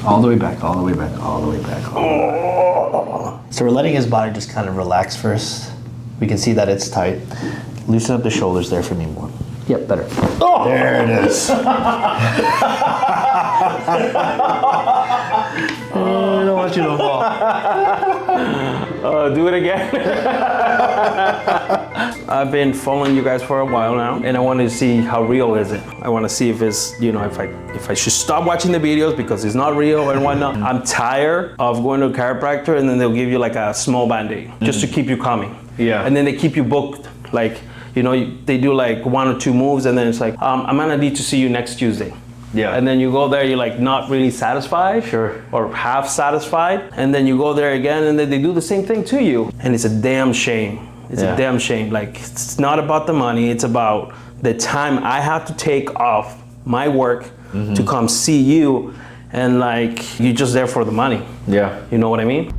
All the way back, all the way back, all the way back. All the way back. So we're letting his body just kind of relax first. We can see that it's tight. Loosen up the shoulders there for me more. Yep, better. Oh! There it is. I don't want you to fall. Do it again. I've been following you guys for a while now, and I want to see how real is it. I want to see if it's, if I should stop watching the videos because it's not real and whatnot. I'm tired of going to a chiropractor and then they'll give you like a small band-aid just to keep you coming. Yeah. And then they keep you booked. Like, they do like 1 or 2 moves and then it's like, I'm gonna need to see you next Tuesday. Yeah. And then you go there, you're like not really satisfied. Sure. Or half satisfied. And then you go there again and then they do the same thing to you. And it's a damn shame. It's a damn shame. Like, it's not about the money, it's about the time I have to take off my work to come see you, and like, you're just there for the money. Yeah. You know what I mean?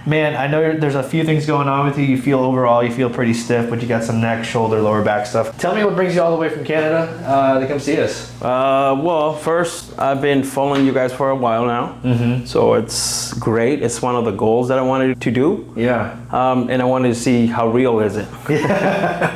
Man, I know there's a few things going on with you. You feel pretty stiff, but you got some neck, shoulder, lower back stuff. Tell me what brings you all the way from Canada to come see us. Well, first, I've been following you guys for a while now. So it's great. It's one of the goals that I wanted to do. Yeah. And I wanted to see how real is it.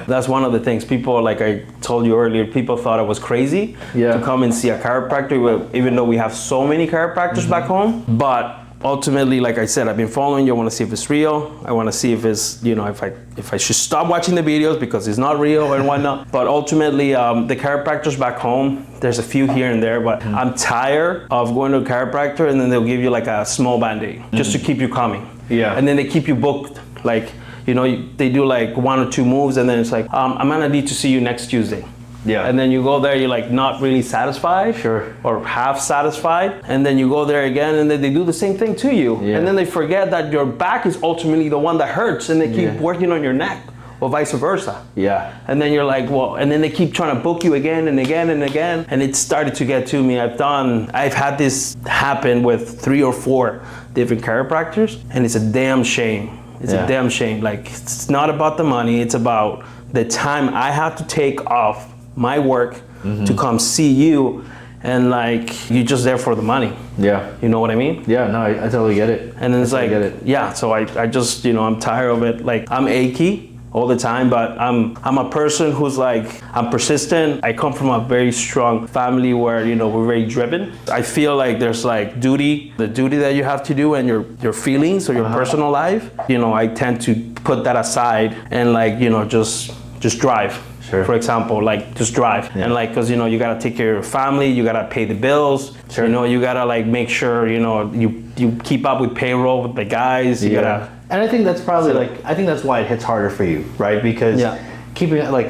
That's one of the things. People, like I told you earlier, people thought I was crazy to come and see a chiropractor, even though we have so many chiropractors back home. But ultimately, like I said, I've been following you. I want to see if it's real. I want to see if it's, if I should stop watching the videos because it's not real and whatnot. But ultimately, the chiropractors back home, there's a few here and there, but I'm tired of going to a chiropractor and then they'll give you like a small band-aid just to keep you coming. Yeah. And then they keep you booked. Like, they do like 1 or 2 moves and then it's like, I'm gonna need to see you next Tuesday. Yeah. And then you go there, you're like not really satisfied. Sure. Or half satisfied. And then you go there again and then they do the same thing to you. Yeah. And then they forget that your back is ultimately the one that hurts and they keep working on your neck or vice versa. Yeah. And then you're like, well, and then they keep trying to book you again and again and again. And it started to get to me. I've had this happen with 3 or 4 different chiropractors, and it's a damn shame. It's a damn shame. Like, it's not about the money, it's about the time I have to take off my work to come see you, and like, you're just there for the money. Yeah. You know what I mean? Yeah, no, I totally get it. And then it's like, yeah, so I just, I'm tired of it. Like, I'm achy all the time, but I'm a person who's like, I'm persistent. I come from a very strong family where, we're very driven. I feel like there's like the duty that you have to do and your feelings or your personal life. I tend to put that aside and like, just drive. Sure. For example, like just drive. And like, cause you gotta take care of your family, you gotta pay the bills, sure. You gotta like make sure, you keep up with payroll with the guys, you gotta. And I think that's probably I think that's why it hits harder for you, right? Because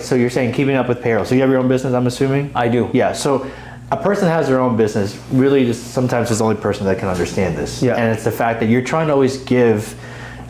so you're saying keeping up with payroll. So you have your own business, I'm assuming? I do. Yeah, so a person has their own business, really just sometimes is the only person that can understand this. Yeah. And it's the fact that you're trying to always give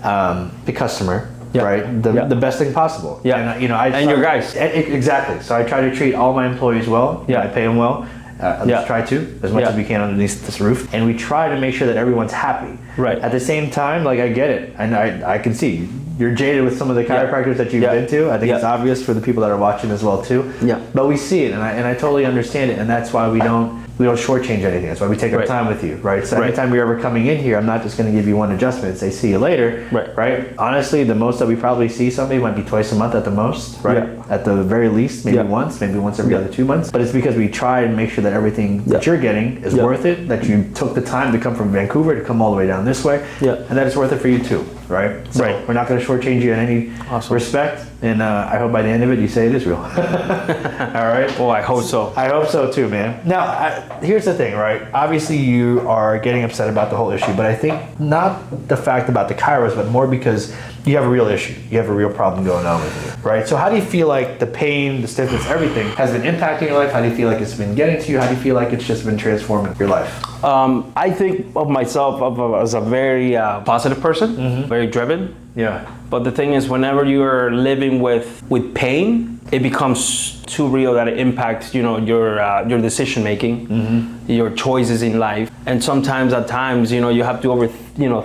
the customer, right, the best thing possible. Yeah. And your guys. Exactly. So I try to treat all my employees well. Yeah. I pay them well. At least try to, as much as we can underneath this roof. And we try to make sure that everyone's happy. Right. At the same time, like, I get it. And I can see you're jaded with some of the chiropractors that you've been to. I think it's obvious for the people that are watching as well too. Yeah. But we see it, and I totally understand it, and that's why we don't shortchange anything. That's why we take our time with you, right? So anytime you're ever coming in here, I'm not just going to give you one adjustment and say, see you later, right? Honestly, the most that we probably see somebody might be twice a month at the most, right? Yeah. At the very least, maybe once every other 2 months. But it's because we try and make sure that everything that you're getting is worth it, that you took the time to come from Vancouver to come all the way down this way, and that it's worth it for you too, right? So we're not going to shortchange you in any respect, and I hope by the end of it you say it is real. All right? Well, I hope so. I hope so too, man. Now, here's the thing, right? Obviously, you are getting upset about the whole issue, but I think not the fact about the chiros, but more because you have a real issue. You have a real problem going on with you, right? So how do you feel like the pain, the stiffness, everything has been impacting your life? How do you feel like it's been getting to you? How do you feel like it's just been transforming your life? I think of myself as a very positive person, very driven. Yeah. But the thing is, whenever you are living with pain, it becomes too real that it impacts, you know, your decision making, your choices in life. And sometimes, at times, you know, you have to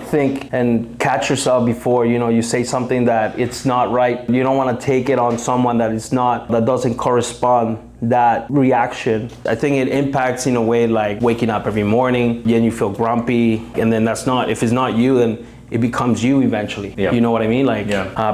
think and catch yourself before, you know, you say something that it's not right. You don't want to take it on someone that doesn't correspond that reaction. I think it impacts in a way like waking up every morning, then you feel grumpy, and then if it's not you, then it becomes you eventually. You know what I mean? Like,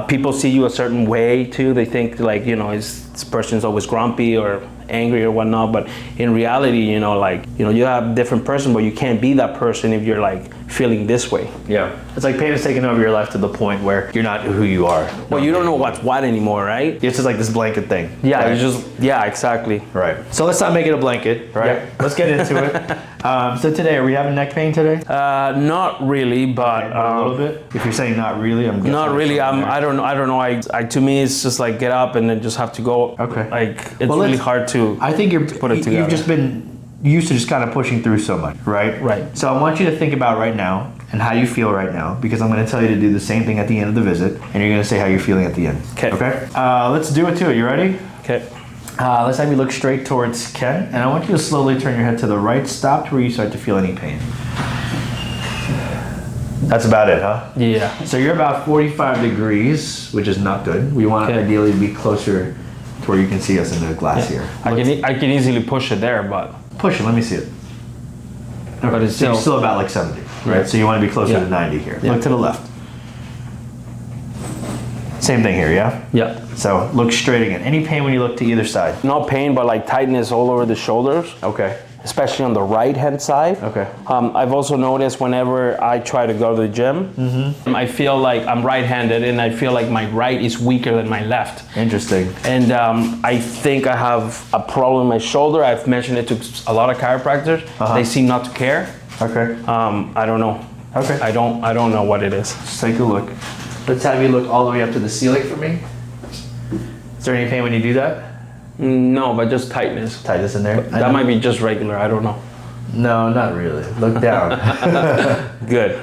people see you a certain way too. They think like, you know, this person's always grumpy or angry or whatnot, but in reality, you know, like, you know, you have a different person, but you can't be that person if you're like feeling this way. Yeah. It's like pain is taking over your life to the point where you're not who you are. Well, you don't know what's what anymore, right? It's just like this blanket thing. Yeah, right? yeah, exactly. Right. So let's not make it a blanket, right? Yeah. Let's get into it. So today, are we having neck pain today? Not really, but okay, a little bit. If you're saying not really, I'm guessing. Not really. I don't know. To me, it's just like get up and then just have to go. Okay. Like it's really hard to. I think put it together. You've just been used to just kind of pushing through so much, right? Right. So I want you to think about right now and how you feel right now, because I'm going to tell you to do the same thing at the end of the visit, and you're going to say how you're feeling at the end. Okay. Okay. Let's do it too. You ready? Okay. Let's have you look straight towards Ken, and I want you to slowly turn your head to the right. Stop to where you start to feel any pain. That's about it, huh? Yeah. So you're about 45 degrees, which is not good. We want to ideally be closer to where you can see us in the glass here. I can easily push it there, but... Push it, let me see it. Okay. But it's still about like 70, right? So you want to be closer to 90 here. Yeah. Look to the left. Same thing here, yeah? Yeah. So look straight again. Any pain when you look to either side? No pain, but like tightness all over the shoulders. Okay. Especially on the right hand side. Okay. I've also noticed whenever I try to go to the gym, I feel like I'm right-handed and I feel like my right is weaker than my left. Interesting. And I think I have a problem in my shoulder. I've mentioned it to a lot of chiropractors. They seem not to care. Okay. I don't know. Okay. I don't know what it is. Let's take a look. Let's have you look all the way up to the ceiling for me. Is there any pain when you do that? No, but just tightness. Tightness in there? That might be just regular, I don't know. No, not really. Look down. Good.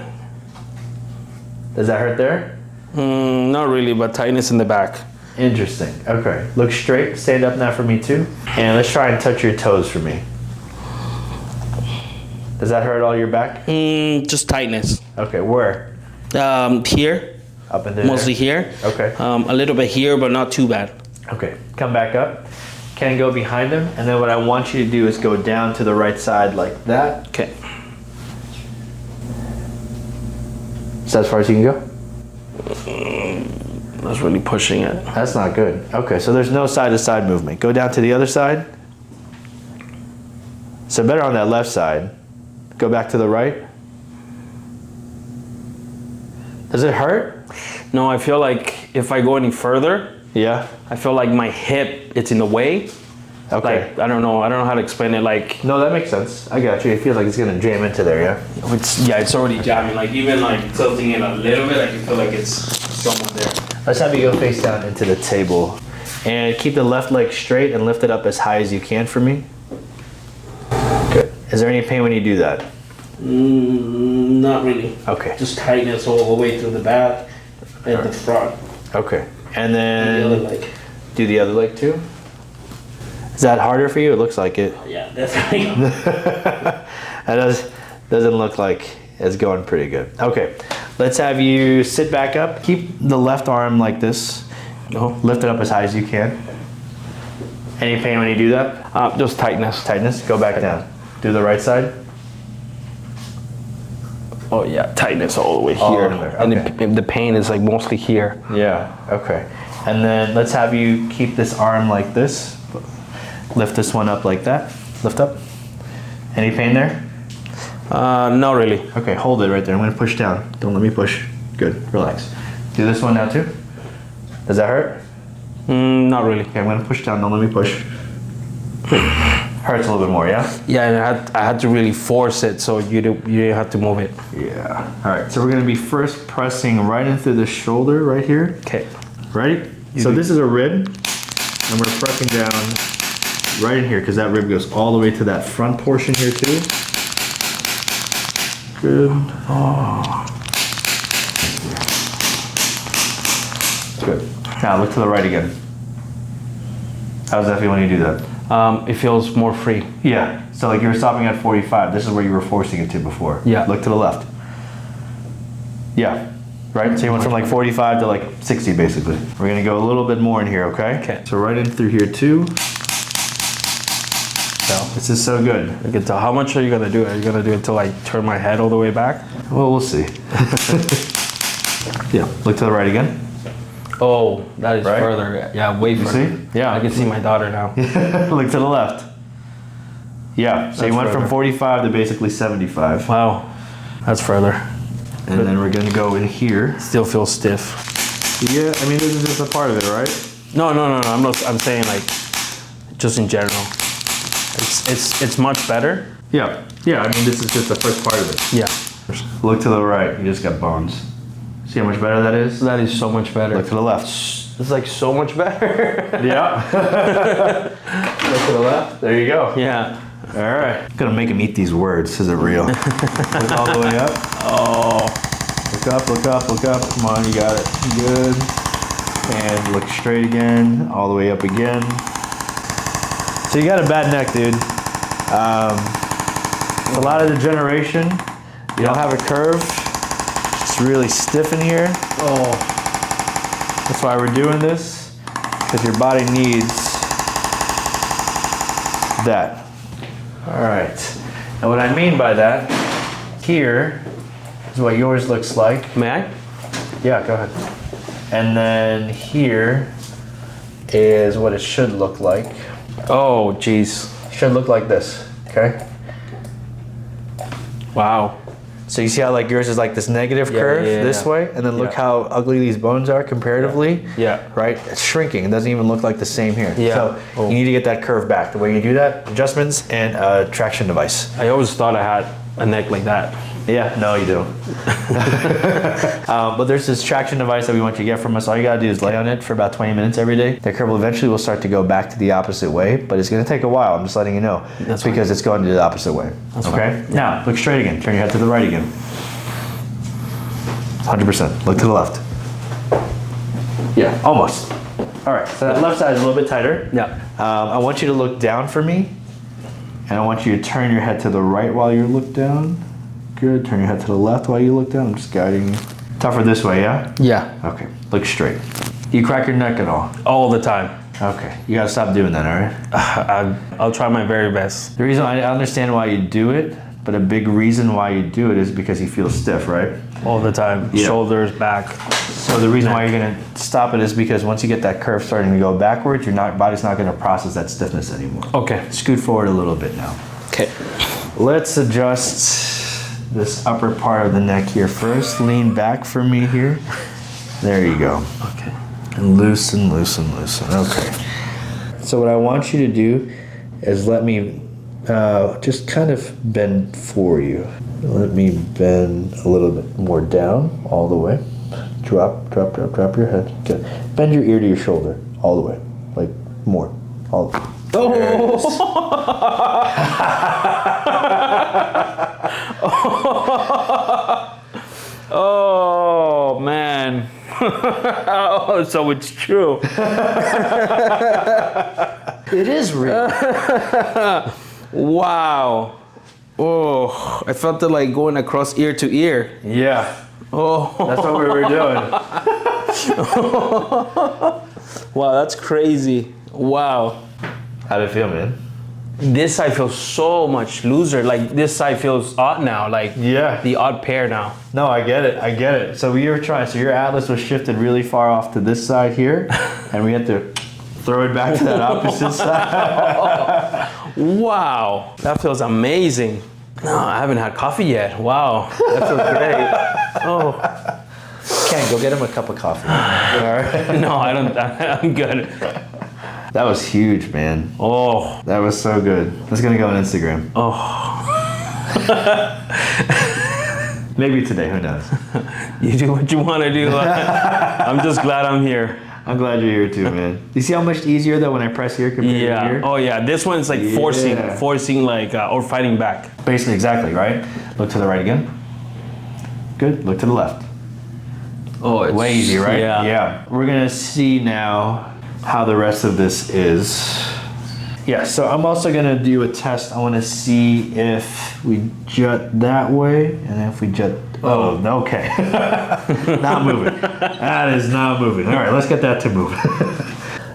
Does that hurt there? Not really, but tightness in the back. Interesting. Okay. Look straight. Stand up now for me too. And let's try and touch your toes for me. Does that hurt all your back? Just tightness. Okay, where? Here. Up and there? Mostly here. Okay. A little bit here, but not too bad. Okay, come back up. Can go behind them, and then what I want you to do is go down to the right side like that. Okay. Is that as far as you can go? That's really pushing it. That's not good. Okay, so there's no side-to-side movement. Go down to the other side. So better on that left side. Go back to the right. Does it hurt? No, I feel like if I go any further, I feel like my hip, it's in the way. Okay. Like, I don't know how to explain it. Like, no, that makes sense. I got you. It feels like it's gonna jam into there, yeah? It's already jamming. Like, even like tilting it a little bit, I can feel like it's somewhere there. Let's have you go face down into the table. And keep the left leg straight and lift it up as high as you can for me. Good. Is there any pain when you do that? Not really. Okay. Just tightness all the way through the back and the front. Okay. And then the other leg. Do the other leg too? Is that harder for you? It looks like it. Yeah, definitely. That doesn't look like it's going pretty good. Okay, let's have you sit back up. Keep the left arm like this. Lift it up as high as you can. Any pain when you do that? Just tightness. Tightness? Go back down. Do the right side. Oh yeah, tightness all the way all here. Okay. And the pain is like mostly here. Yeah, okay. And then let's have you keep this arm like this. Lift this one up like that. Lift up. Any pain there? Not really. Okay, hold it right there. I'm gonna push down. Don't let me push. Good, relax. Do this one now too. Does that hurt? Not really. Okay, I'm gonna push down. Don't let me push. Good. Hurts a little bit more, yeah? Yeah, and I had to really force it, so you didn't have to move it. Yeah. All right, so we're gonna be first pressing right in through the shoulder right here. Okay. Ready? So this is a rib, and we're pressing down right in here because that rib goes all the way to that front portion here too. Good. Oh. Good. Now look to the right again. How does that feel when you do that? It feels more free. Yeah. So like you were stopping at 45. This is where you were forcing it to before. Yeah. Look to the left. Yeah. Right? So you went from like 45 to like 60 basically. We're gonna go a little bit more in here, okay? Okay. So right in through here too. This is so good. You can tell. How much are you gonna do it? Are you gonna do it till I turn my head all the way back? Well, we'll see. Yeah. Look to the right again. Oh, that is Right? further. Yeah, way further. See? Yeah. I can see my daughter now. Look to the left. Yeah. So That's you went further. from 45 to basically 75. Wow, that's further. And then we're gonna go in here. Still feels stiff. Yeah, I mean this is just a part of it, right? No. I'm not. I'm saying like, just in general. It's much better. Yeah. Yeah, I mean this is just the first part of it. Yeah. Look to the right, you just got bones. See how much better that is? That is so much better. Look to the left. It's like so much better. Yeah. Look to the left. There you go. Yeah. All right. I'm gonna make him eat these words. Is it real? Look all the way up. Oh. Look up, look up, look up. Come on, you got it. Good. And look straight again. All the way up again. So you got a bad neck, dude. It's a lot of degeneration. You don't have a curve. It's really stiff in here. Oh. That's why we're doing this, because your body needs that. All right. And what I mean by that, here is what yours looks like. May I? Yeah, go ahead. And then here is what it should look like. Oh, jeez. It should look like this, okay? Wow. So you see how like yours is like this negative curve this way, and then look how ugly these bones are comparatively. Yeah. Right? It's shrinking. It doesn't even look like the same here. Yeah. So you need to get that curve back. The way you do that, adjustments and a traction device. I always thought I had a neck like that. Yeah, no, you do. But there's this traction device that we want you to get from us. All you gotta do is lay on it for about 20 minutes every day. That curve eventually will start to go back to the opposite way, but it's gonna take a while. I'm just letting you know. That's because it's going to the opposite way. That's okay? Now, look straight again. Turn your head to the right again. 100%. Look to the left. Yeah, almost. All right, so that left side is a little bit tighter. Yeah. I want you to look down for me, and I want you to turn your head to the right while you look down. Good. Turn your head to the left while you look down. I'm just guiding you. Tougher this way, yeah? Yeah. Okay. Look straight. You crack your neck at all? All the time. Okay. You gotta stop doing that, all right? I'll try my very best. The reason I understand why you do it, but a big reason why you do it is because you feel stiff, right? All the time. Yeah. Shoulders, back. So the reason why you're gonna stop it is because once you get that curve starting to go backwards, your body's not gonna process that stiffness anymore. Okay. Scoot forward a little bit now. Okay. Let's adjust this upper part of the neck here first. Lean back for me here. There you go. Okay. And loosen, loosen, loosen. Okay. So what I want you to do is let me just kind of bend for you. Let me bend a little bit more down, all the way. Drop, drop, drop, drop your head. Good. Bend your ear to your shoulder, all the way. Like more. All the way. Oh man. Oh, so it's true. It is real. Wow. Oh, I felt it like going across ear to ear. Yeah. Oh. That's what we were doing. Wow, that's crazy. Wow. How'd it feel, man? This side feels so much looser. Like this side feels odd now. Like the odd pair now. No, I get it. I get it. So we were trying. So your atlas was shifted really far off to this side here, and we had to throw it back to that opposite side. Wow, that feels amazing. No, I haven't had coffee yet. Wow, that feels great. Oh, Ken, go get him a cup of coffee. All right. no, I don't. I'm good. That was huge, man. Oh, That was so good. It's gonna go on Instagram. oh. Maybe today. Who knows? You do what you want to do. I'm just glad I'm here. I'm glad you're here too, man. You see how much easier though when I press here compared to here? Oh yeah. This one's like forcing like or fighting back. Basically, exactly, right? Look to the right again. Good. Look to the left. Oh, it's way easy, right? Yeah. Yeah. We're gonna see now how the rest of this is. Yeah, so I'm also gonna do a test. I wanna see if we jut that way, and if we jut, oh, okay. Not moving. That is not moving. All right, let's get that to move.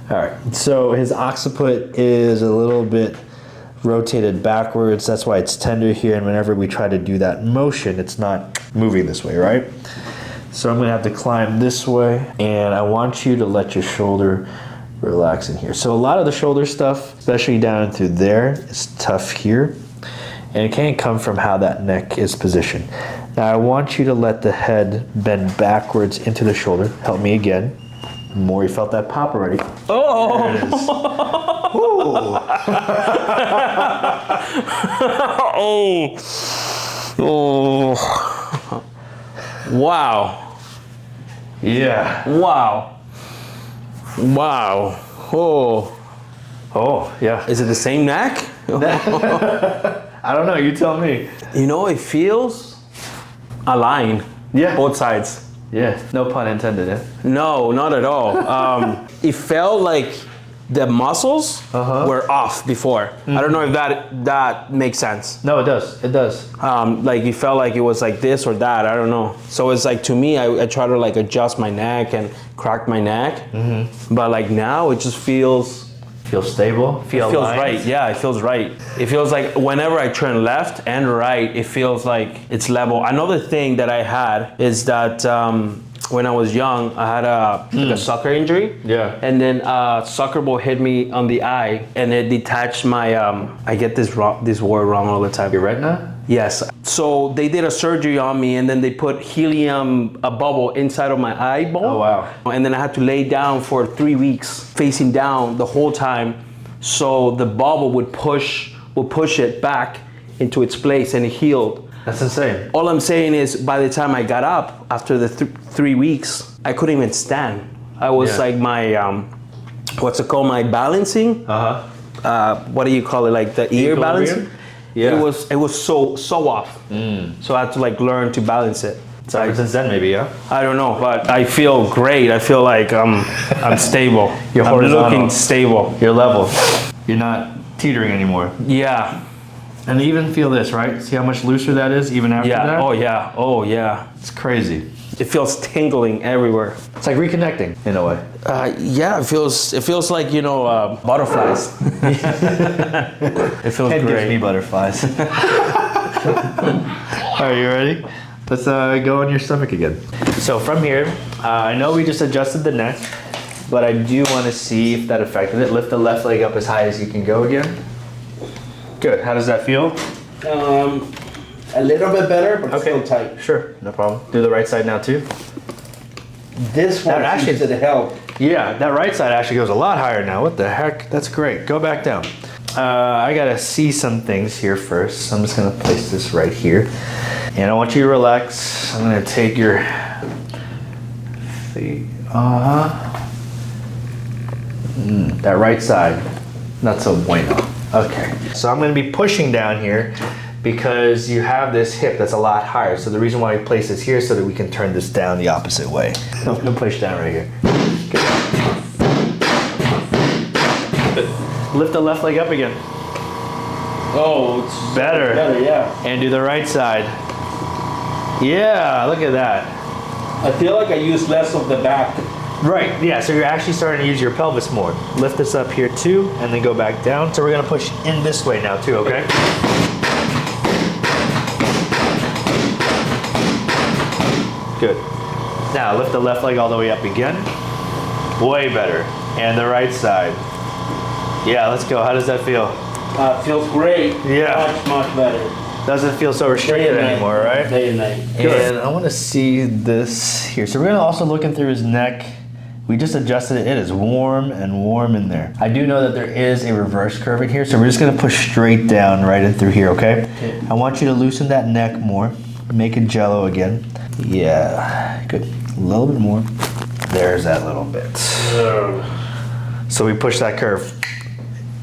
All right, so his occiput is a little bit rotated backwards. That's why it's tender here, and whenever we try to do that motion, it's not moving this way, right? So I'm gonna have to climb this way, and I want you to let your shoulder relax in here. So a lot of the shoulder stuff, especially down through there, is tough here, and it can't come from how that neck is positioned. Now I want you to let the head bend backwards into the shoulder. Help me again. More, you felt that pop already. Oh! There it is. Oh! Oh! Wow! Yeah. Wow! Wow! Oh! Oh, yeah. Is it the same neck? I don't know, you tell me. You know, it feels aligned. Yeah. Both sides. Yeah, no pun intended, eh? No, not at all. It felt like the muscles were off before. I don't know if that makes sense. No, it does. It does. Like it felt like it was like this or that. I don't know. So it's like, to me, I try to like adjust my neck and crack my neck. But like now it just feels stable. It feels right. Yeah, it feels right. It feels like whenever I turn left and right, it feels like it's level. Another thing that I had is that when I was young, I had a soccer injury. Yeah. And then a soccer ball hit me on the eye, and it detached my. I get this word wrong all the time. Your retina? Yes. So they did a surgery on me, and then they put a bubble inside of my eyeball. Oh, wow. And then I had to lay down for 3 weeks, facing down the whole time, so the bubble would push it back into its place, and it healed. That's insane. All I'm saying is, by the time I got up after the 3 weeks, I couldn't even stand. I was like my what's it called? My balancing. What do you call it? Like the ear balancing. Yeah. It was so off. So I had to like learn to balance it. So ever since then, maybe, yeah? I don't know, but I feel great. I feel like I'm stable. You're I'm horizontal. looking stable. You're level. You're not teetering anymore. Yeah. And even feel this, right? See how much looser that is even after that? Oh yeah. Oh yeah. It's crazy. It feels tingling everywhere. It's like reconnecting in a way. Yeah, it feels like, you know, butterflies. It feels Head great. gives me butterflies. All right, you ready? Let's go on your stomach again. So from here, I know we just adjusted the neck, but I do want to see if that affected it. Lift the left leg up as high as you can go again. Good. How does that feel? A little bit better, but Okay. still tight. Sure, no problem. Do the right side now too. This one actually seems to help. Yeah, that right side actually goes a lot higher now. What the heck? That's great. Go back down. I gotta see some things here first. So I'm just gonna place this right here. And I want you to relax. I'm gonna take your feet. That right side. Not so bueno. Okay. So I'm gonna be pushing down here because you have this hip that's a lot higher. So the reason why we place this here is so that we can turn this down the opposite way. I'm gonna push down right here. Good. Lift the left leg up again. Oh, it's Better. better, yeah. And do the right side. Yeah, look at that. I feel like I use less of the back. Right, yeah, so you're actually starting to use your pelvis more. Lift this up here too, and then go back down. So we're gonna push in this way now too, okay? Good. Now lift the left leg all the way up again. Way better. And the right side. Yeah, let's go. How does that feel? Feels great. Yeah. Much better. Doesn't feel so restricted anymore, right? Day and night. And I want to see this here. So we're gonna also looking through his neck. We just adjusted it. It is warm and warm in there. I do know that there is a reverse curve in here, so we're just gonna push straight down right in through here, okay? I want you to loosen that neck more. Make it jello again. Yeah, good. A little bit more. There's that little bit. So we push that curve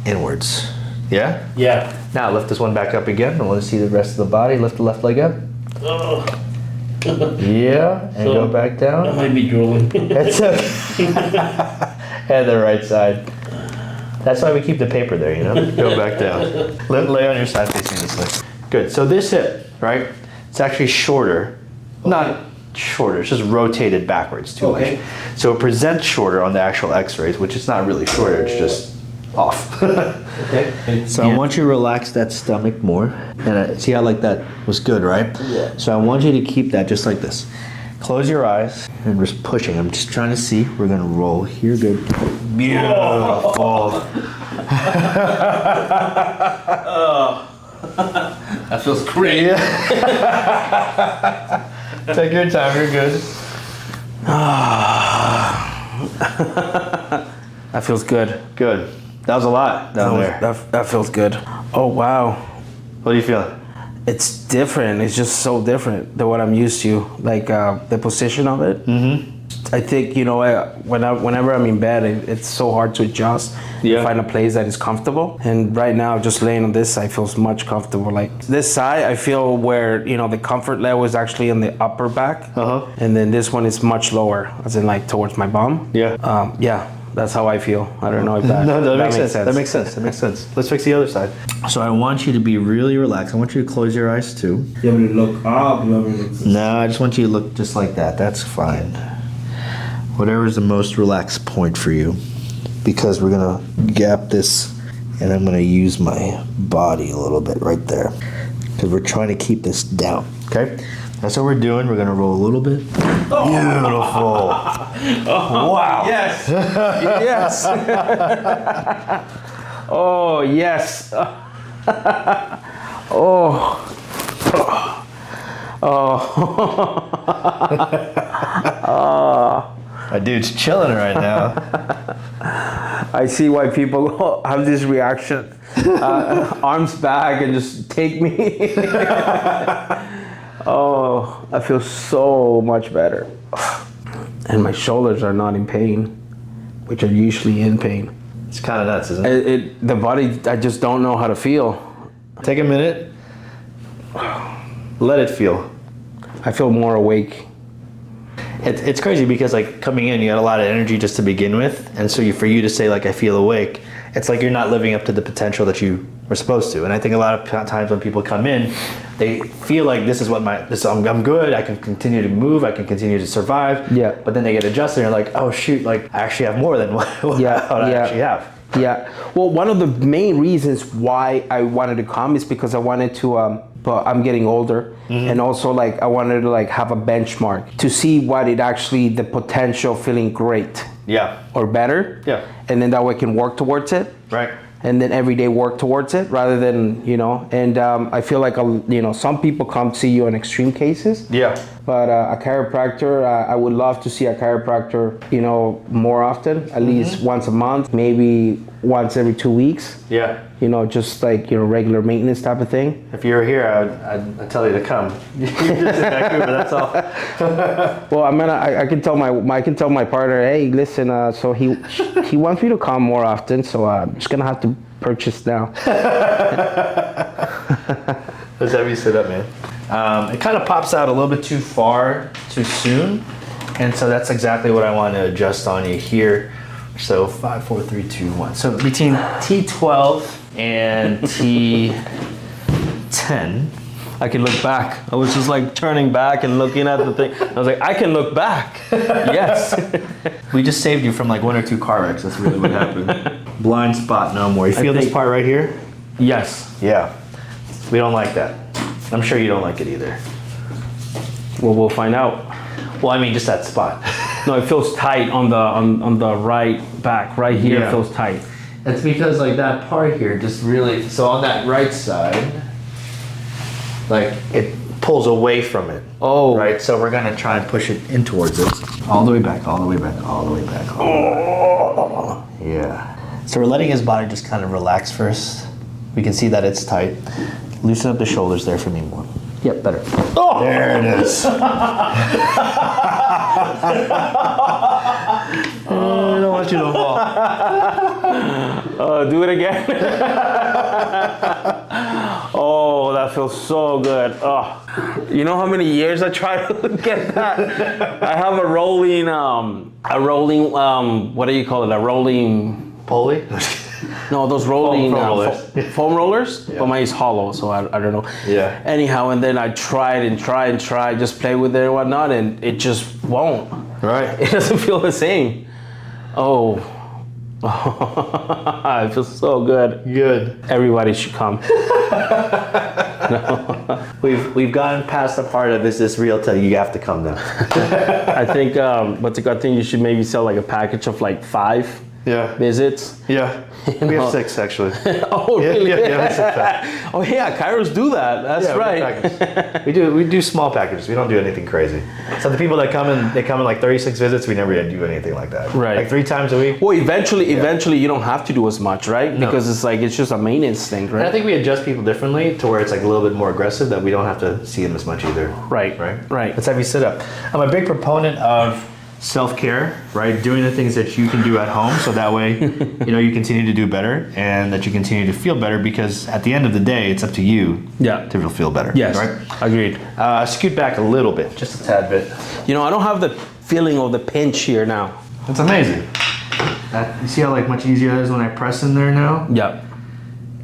inwards. Yeah? Yeah. Now lift this one back up again. I want to see the rest of the body. Lift the left leg up. Yeah, and so go back down. I might be drooling. That's okay. And the right side. That's why we keep the paper there, you know? Go back down. Lay on your side facing this way. Good. So this hip, right? It's actually shorter. Okay. Not shorter, it's just rotated backwards too much. So it presents shorter on the actual x-rays, which is not really shorter, it's just off. Okay. So I want you to relax that stomach more. And see how like that was good, right? Yeah. So I want you to keep that just like this. Close your eyes and just pushing. I'm just trying to see. We're gonna roll here. Good. Beautiful. Oh. That feels great. Yeah. Take your time. You're good. That feels good. Good. That was a lot down there. That feels good. Oh wow. What do you feel? It's different. It's just so different than what I'm used to. Like the position of it. Mm-hmm. I think, you know, whenever I'm in bed, it's so hard to adjust. Yeah. Find a place that is comfortable. And right now, just laying on this side feels much comfortable. Like this side, I feel where, you know, the comfort level is actually in the upper back. And then this one is much lower, as in like towards my bum. Yeah. Yeah. That's how I feel. I don't know if that, no, that makes sense. That makes sense. That makes sense. Let's fix the other side. So I want you to be really relaxed. I want you to close your eyes too. You want me to look up? You want me to look? No, I just want you to look just like that. That's fine. Whatever is the most relaxed point for you. Because we're gonna gap this and I'm gonna use my body a little bit right there. Because we're trying to keep this down, okay? That's what we're doing. We're gonna roll a little bit. Oh. Beautiful. Oh, wow. Yes. Yes. Oh, yes. Oh. Oh. Oh. My dude's chilling right now. I see why people have this reaction. Arms back and just take me. Oh, I feel so much better. And my shoulders are not in pain, which are usually in pain. It's kind of nuts, isn't it? The body, I just don't know how to feel. Take a minute. Let it feel. I feel more awake. It's crazy because like coming in, you got a lot of energy just to begin with. And so for you to say like, I feel awake, it's like you're not living up to the potential that you were supposed to. And I think a lot of times when people come in, they feel like this is what I'm good, I can continue to move, I can continue to survive. Yeah. But then they get adjusted and they're like, oh shoot, like I actually have more than what I actually have. Yeah. Well, one of the main reasons why I wanted to come is because I wanted to, but I'm getting older, and also like I wanted to like have a benchmark to see what it actually, the potential feeling great. Yeah. Or better. Yeah. And then that way I can work towards it. Right. And then every day work towards it rather than, you know, and I feel like, you know, some people come see you in extreme cases. Yeah. But a chiropractor, I would love to see a chiropractor, you know, more often, at least once a month, maybe once every 2 weeks. Yeah. You know, just like, you know, regular maintenance type of thing. If you were here, I'd tell you to come. You're just in Vancouver, that's all. Well, I can tell my partner, hey, listen, so he wants me to come more often, so I'm just gonna have to purchase now. Let's have you sit up, man. It kind of pops out a little bit too far, too soon, and so that's exactly what I want to adjust on you here. So 5, 4, 3, 2, 1. So between T12 and T10, I can look back. I was just like turning back and looking at the thing. I was like, I can look back. Yes. We just saved you from like 1 or 2 car wrecks. That's really what happened. Blind spot no more. You feel this part right here? Yes. Yeah. We don't like that. I'm sure you don't like it either. Well, we'll find out. Well, I mean, just that spot. No, it feels tight on the right back. Right here, it feels tight. That's because like that part here just really, so on that right side, like it pulls away from it. Oh. Right, so we're gonna try and push it in towards it. All the way back, all the way back, all the way back, all the way back. Yeah. So we're letting his body just kind of relax first. We can see that it's tight. Loosen up the shoulders there for me more. Yep, better. Oh! There it is. I don't want you to fall. Do it again. Oh, that that feels so good. Oh, you know how many years I tried to get that? I have a rolling, what do you call it? A rolling pulley? No, those rolling foam rollers. Foam rollers, but mine is hollow, so I don't know. Yeah. Anyhow, and then I tried, just play with it and whatnot, and it just won't. Right. It doesn't feel the same. Oh. It feels so good. Good. Everybody should come. We've gotten past the part of is this real till you have to come now. I think what's a good thing, you should maybe sell like a package of like 5 visits. Yeah. We have 6 actually. Oh really? Yeah, Oh yeah, Chiros do that. That's right. We do small packages. We don't do anything crazy. So the people that come in, they come in like 36 visits. We never do anything like that. Right. Like 3 times a week. Well, eventually you don't have to do as much, right? No. Because it's just a maintenance thing, right? And I think we adjust people differently to where it's like a little bit more aggressive that we don't have to see them as much either. Right. Let's have you sit up. I'm a big proponent of self-care, right? Doing the things that you can do at home, so that way, you continue to do better and that you continue to feel better, because at the end of the day, it's up to you to feel better. Yes, right? Agreed. Scoot back a little bit, just a tad bit. I don't have the feeling of the pinch here now. It's amazing. You see how much easier it is when I press in there now? Yeah.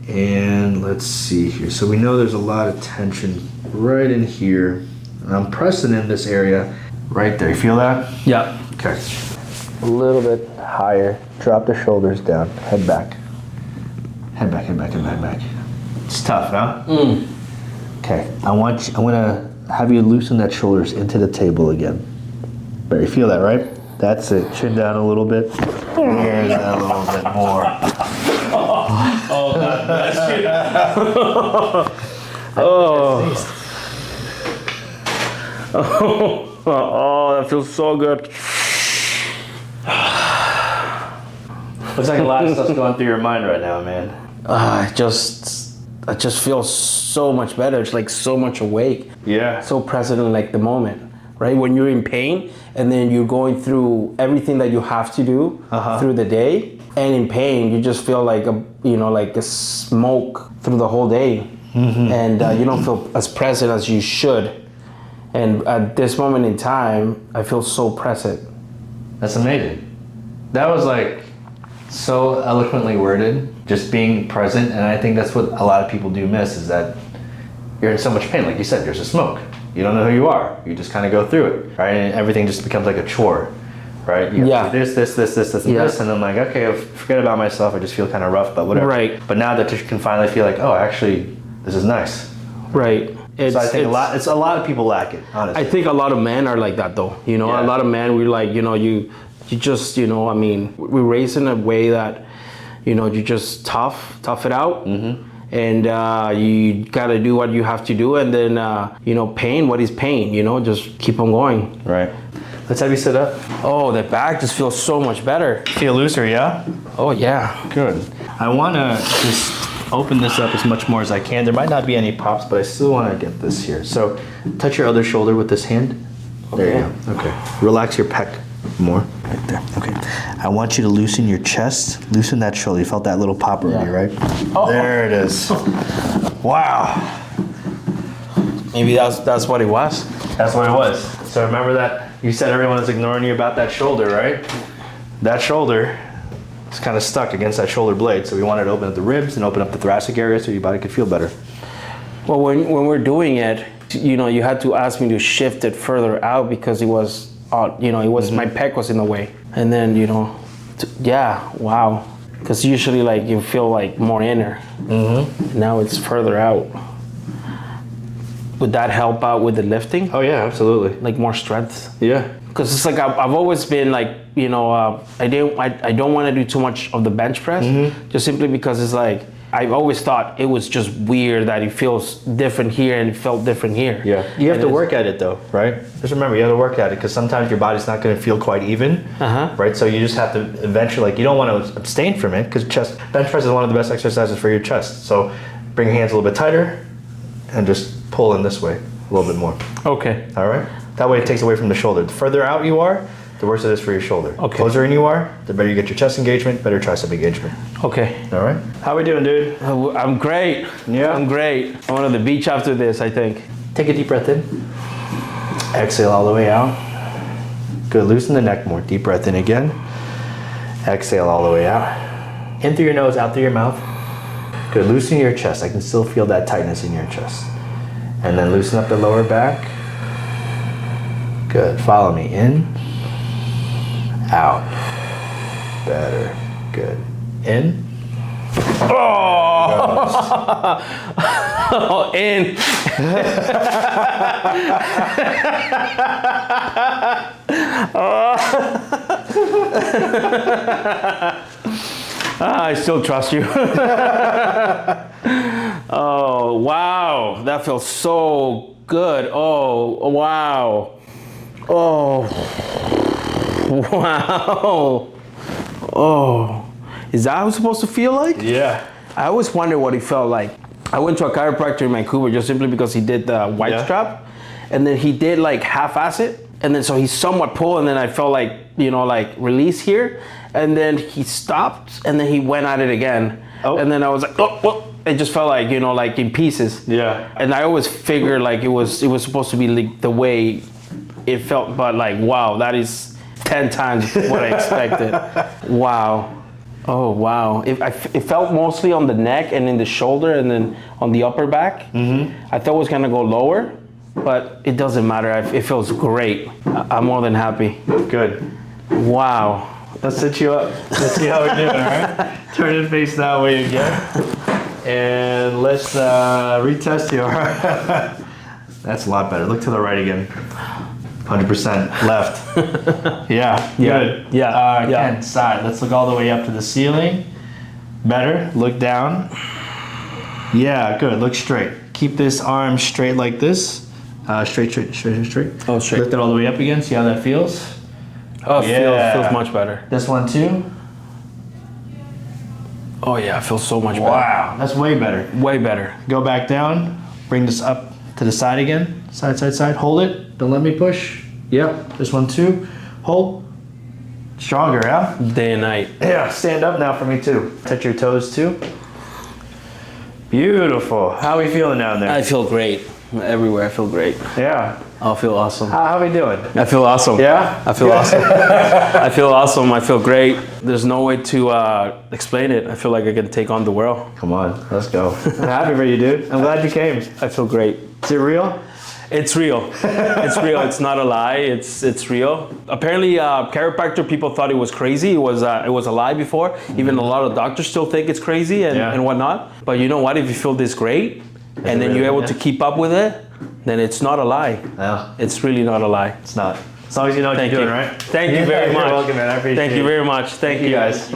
And let's see here. So we know there's a lot of tension right in here. And I'm pressing in this area right there. You feel that? Yeah. Okay. A little bit higher. Drop the shoulders down. Head back. Head back, head back, head back, head back. It's tough, huh? Okay. I'm gonna have you loosen that shoulders into the table again. But you feel that, right? That's it. Chin down a little bit. There's that a little bit more. Oh, God bless you. Oh, that feels so good. Looks like a lot of stuff's going through your mind right now, man. I just feel so much better. It's like so much awake. Yeah. So present in the moment, right? When you're in pain and then you're going through everything that you have to do through the day, and in pain, you just feel like a smoke through the whole day, and you don't feel as present as you should. And at this moment in time, I feel so present. That's amazing. That was so eloquently worded, just being present. And I think that's what a lot of people do miss, is that you're in so much pain. Like you said, there's a smoke. You don't know who you are. You just kind of go through it, right? And everything just becomes like a chore, right? You have to do this, and this. And I'm like, okay, forget about myself. I just feel kind of rough, but whatever. Right. But now that you can finally feel like, oh, actually, this is nice. Right. So I think a lot of people lack it, honestly. I think a lot of men are like that, though. A lot of men, we're like, you just, we're raised in a way that, you just tough it out. And you gotta do what you have to do. And then, pain, what is pain? Just keep on going. Right. Let's have you sit up. Oh, the back just feels so much better. Feel looser, yeah? Oh, yeah. Good. I wanna just open this up as much more as I can. There might not be any pops, but I still want to get this here. So touch your other shoulder with this hand. There you go. Okay. Relax your pec more. Right there. Okay. I want you to loosen your chest. Loosen that shoulder. You felt that little pop already, right? Oh. There it is. Wow. Maybe that's what it was. That's what it was. So remember that you said everyone is ignoring you about that shoulder, right? That shoulder, it's kind of stuck against that shoulder blade, so we wanted to open up the ribs and open up the thoracic area so your body could feel better. Well, when we're doing it, you had to ask me to shift it further out because it was, my pec was in the way. And then, wow. Because usually, you feel more inner. Now it's further out. Would that help out with the lifting? Oh yeah, absolutely. More strength? Yeah. Because it's I've always been I don't want to do too much of the bench press, just simply because it's I've always thought it was just weird that it feels different here and it felt different here. Yeah, you have to work at it though, right? Just remember, you have to work at it because sometimes your body's not going to feel quite even, right? So you just have to eventually, you don't want to abstain from it because bench press is one of the best exercises for your chest. So bring your hands a little bit tighter and just pull in this way a little bit more. Okay. All right? That way it takes away from the shoulder. The further out you are, the worse it is for your shoulder. Okay. Closer in you are, the better you get your chest engagement, better tricep engagement. Okay. All right. How we doing, dude? I'm great. Yeah. I'm great. I want to the beach after this, I think. Take a deep breath in. Exhale all the way out. Good. Loosen the neck more. Deep breath in again. Exhale all the way out. In through your nose, out through your mouth. Good. Loosen your chest. I can still feel that tightness in your chest. And then loosen up the lower back. Good. Follow me. In. Out. Better. Good. In. Oh, in. I still trust you. Oh, wow. That feels so good. Oh, wow. Oh, wow. Oh, is that how it's supposed to feel like? Yeah. I always wondered what it felt like. I went to a chiropractor in Vancouver just simply because he did the white strap, and then he did like half-ass it, and then so he somewhat pulled, and then I felt like, you know, like release here, and then he stopped, and then he went at it again, and then I was like, oh, well, it just felt like, you know, like in pieces. Yeah. And I always figured like it was supposed to be like the way it felt, but like, wow, that is 10 times what I expected. Wow. Oh, wow. It felt mostly on the neck and in the shoulder and then on the upper back. I thought it was gonna go lower, but it doesn't matter. It feels great. I'm more than happy. Good. Wow. Let's sit you up. Let's see how we're doing, all right? Turn it face that way again. And let's retest you, all right? That's a lot better. Look to the right again. 100% left. Yeah, good. Yeah. Ken, side. Let's look all the way up to the ceiling. Better. Look down. Yeah, good. Look straight. Keep this arm straight like this. Straight. Oh, straight. Lift it all the way up again. See how that feels? Oh, it feels much better. This one too. Oh yeah, it feels so much better. Wow, that's way better. Way better. Go back down. Bring this up to the side again. Side. Hold it. Don't let me push. Yep. This one too. Hold. Stronger, yeah? Day and night. Yeah, stand up now for me too. Touch your toes too. Beautiful. How are we feeling down there? I feel great. Everywhere I feel great. Yeah. I feel awesome. How are we doing? I feel awesome. Yeah? I feel awesome. I feel awesome. I feel great. There's no way to explain it. I feel like I can take on the world. Come on, let's go. I'm happy for you, dude. I'm glad you came. I feel great. Is it real? It's real. It's real. It's not a lie. It's real. Apparently, chiropractor people thought it was crazy. It was a lie before. Even a lot of doctors still think it's crazy and whatnot. But you know what? If you feel this great, and then you're able to keep up with it, then it's not a lie. No. It's really not a lie. It's not. As long as you know what you're doing, right? Thank you very much. You're welcome, man. I appreciate it. Thank you very much. Thank you guys.